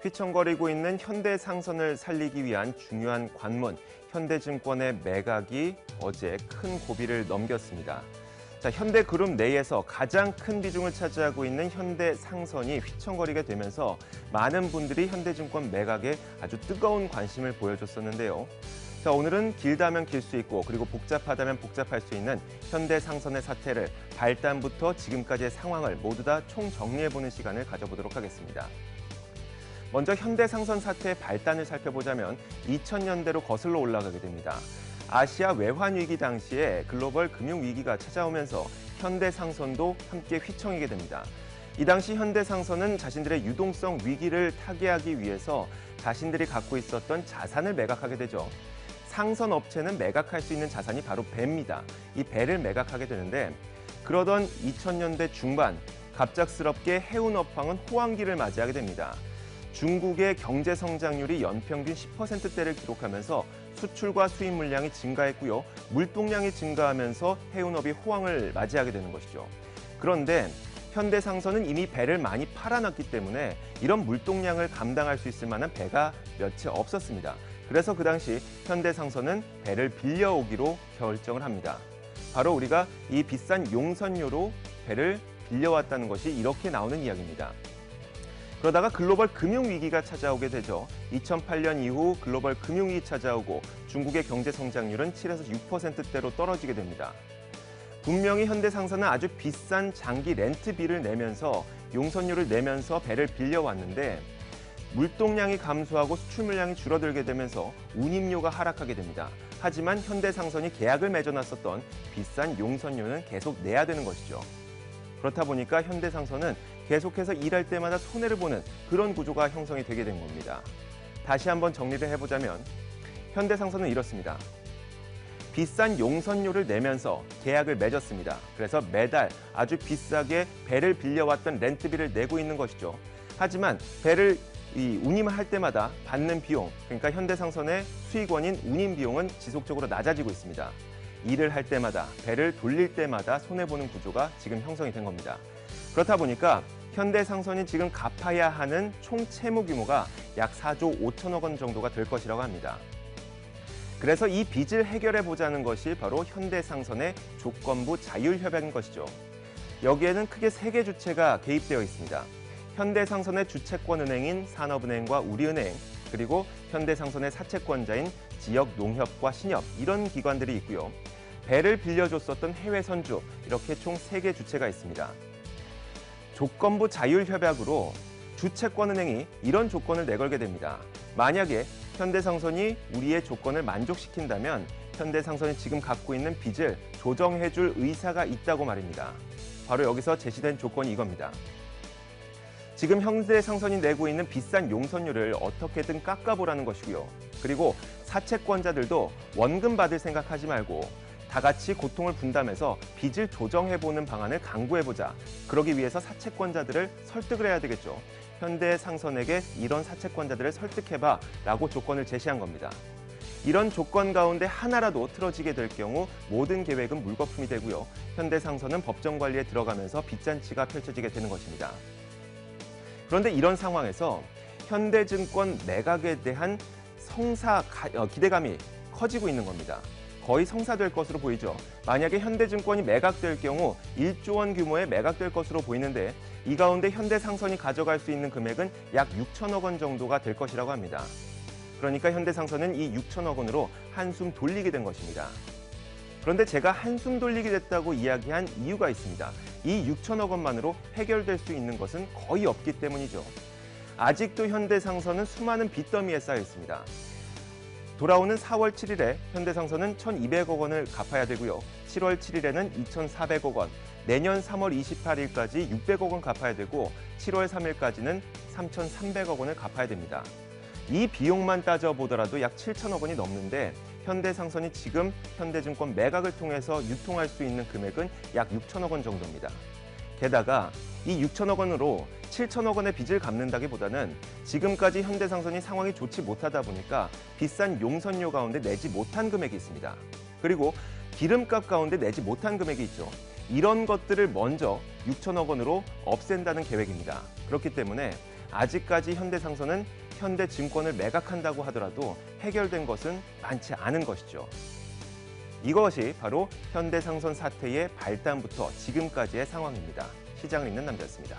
휘청거리고 있는 현대상선을 살리기 위한 중요한 관문, 현대증권의 매각이 어제 큰 고비를 넘겼습니다. 현대그룹 내에서 가장 큰 비중을 차지하고 있는 현대상선이 휘청거리게 되면서 많은 분들이 현대증권 매각에 아주 뜨거운 관심을 보여줬었는데요. 오늘은 길다면 길 수 있고 그리고 복잡하다면 복잡할 수 있는 현대상선의 사태를 발단부터 지금까지의 상황을 모두 다 총정리해보는 시간을 가져보도록 하겠습니다. 먼저 현대상선 사태의 발단을 살펴보자면 2000년대로 거슬러 올라가게 됩니다. 아시아 외환위기 당시에 글로벌 금융위기가 찾아오면서 현대상선도 함께 휘청이게 됩니다. 이 당시 현대상선은 자신들의 유동성 위기를 타개하기 위해서 자신들이 갖고 있었던 자산을 매각하게 되죠. 상선 업체는 매각할 수 있는 자산이 바로 배입니다. 이 배를 매각하게 되는데 그러던 2000년대 중반 갑작스럽게 해운 업황은 호황기를 맞이하게 됩니다. 중국의 경제 성장률이 연평균 10%대를 기록하면서 수출과 수입 물량이 증가했고요. 물동량이 증가하면서 해운업이 호황을 맞이하게 되는 것이죠. 그런데 현대상선은 이미 배를 많이 팔아놨기 때문에 이런 물동량을 감당할 수 있을 만한 배가 몇이 없었습니다. 그래서 그 당시 현대상선은 배를 빌려오기로 결정을 합니다. 바로 우리가 이 비싼 용선료로 배를 빌려왔다는 것이 이렇게 나오는 이야기입니다. 그러다가 글로벌 금융위기가 찾아오게 되죠. 2008년 이후 글로벌 금융위기 찾아오고 중국의 경제 성장률은 7에서 6%대로 떨어지게 됩니다. 분명히 현대상선은 아주 비싼 장기 렌트비를 내면서 용선료를 내면서 배를 빌려왔는데 물동량이 감소하고 수출 물량이 줄어들게 되면서 운임료가 하락하게 됩니다. 하지만 현대상선이 계약을 맺어놨었던 비싼 용선료는 계속 내야 되는 것이죠. 그렇다 보니까 현대상선은 계속해서 일할 때마다 손해를 보는 그런 구조가 형성이 되게 된 겁니다. 다시 한번 정리를 해보자면 현대상선은 이렇습니다. 비싼 용선료를 내면서 계약을 맺었습니다. 그래서 매달 아주 비싸게 배를 빌려왔던 렌트비를 내고 있는 것이죠. 하지만 배를 운임할 때마다 받는 비용, 그러니까 현대상선의 수익원인 운임 비용은 지속적으로 낮아지고 있습니다. 일을 할 때마다, 배를 돌릴 때마다 손해보는 구조가 지금 형성이 된 겁니다. 그렇다 보니까 현대상선이 지금 갚아야 하는 총 채무 규모가 약 4조 5천억 원 정도가 될 것이라고 합니다. 그래서 이 빚을 해결해보자는 것이 바로 현대상선의 조건부 자율협약인 것이죠. 여기에는 크게 3개 주체가 개입되어 있습니다. 현대상선의 주채권은행인 산업은행과 우리은행, 그리고 현대상선의 사채권자인 지역농협과 신협, 이런 기관들이 있고요. 배를 빌려줬었던 해외 선주, 이렇게 총 3개 주체가 있습니다. 조건부 자율협약으로 주채권은행이 이런 조건을 내걸게 됩니다. 만약에 현대상선이 우리의 조건을 만족시킨다면 현대상선이 지금 갖고 있는 빚을 조정해줄 의사가 있다고 말입니다. 바로 여기서 제시된 조건이 이겁니다. 지금 현대상선이 내고 있는 비싼 용선료를 어떻게든 깎아보라는 것이고요. 그리고 사채권자들도 원금 받을 생각하지 말고 다 같이 고통을 분담해서 빚을 조정해보는 방안을 강구해보자. 그러기 위해서 사채권자들을 설득을 해야 되겠죠. 현대상선에게 이런 사채권자들을 설득해봐 라고 조건을 제시한 겁니다. 이런 조건 가운데 하나라도 틀어지게 될 경우 모든 계획은 물거품이 되고요. 현대상선은 법정 관리에 들어가면서 빚잔치가 펼쳐지게 되는 것입니다. 그런데 이런 상황에서 현대증권 매각에 대한 기대감이 커지고 있는 겁니다. 거의 성사될 것으로 보이죠. 만약에 현대증권이 매각될 경우 1조 원 규모의 매각될 것으로 보이는데 이 가운데 현대상선이 가져갈 수 있는 금액은 약 6천억 원 정도가 될 것이라고 합니다. 그러니까 현대상선은 이 6천억 원으로 한숨 돌리게 된 것입니다. 그런데 제가 한숨 돌리게 됐다고 이야기한 이유가 있습니다. 이 6천억 원만으로 해결될 수 있는 것은 거의 없기 때문이죠. 아직도 현대상선은 수많은 빚더미에 쌓여 있습니다. 돌아오는 4월 7일에 현대상선은 1,200억 원을 갚아야 되고요. 7월 7일에는 2,400억 원, 내년 3월 28일까지 600억 원 갚아야 되고 7월 3일까지는 3,300억 원을 갚아야 됩니다. 이 비용만 따져보더라도 약 7천억 원이 넘는데 현대상선이 지금 현대증권 매각을 통해서 유통할 수 있는 금액은 약 6천억 원 정도입니다. 게다가 이 6천억 원으로 7천억 원의 빚을 갚는다기보다는 지금까지 현대상선이 상황이 좋지 못하다 보니까 비싼 용선료 가운데 내지 못한 금액이 있습니다. 그리고 기름값 가운데 내지 못한 금액이 있죠. 이런 것들을 먼저 6천억 원으로 없앤다는 계획입니다. 그렇기 때문에 아직까지 현대상선은 현대증권을 매각한다고 하더라도 해결된 것은 많지 않은 것이죠. 이것이 바로 현대상선 사태의 발단부터 지금까지의 상황입니다. 시장을 읽는 남자였습니다.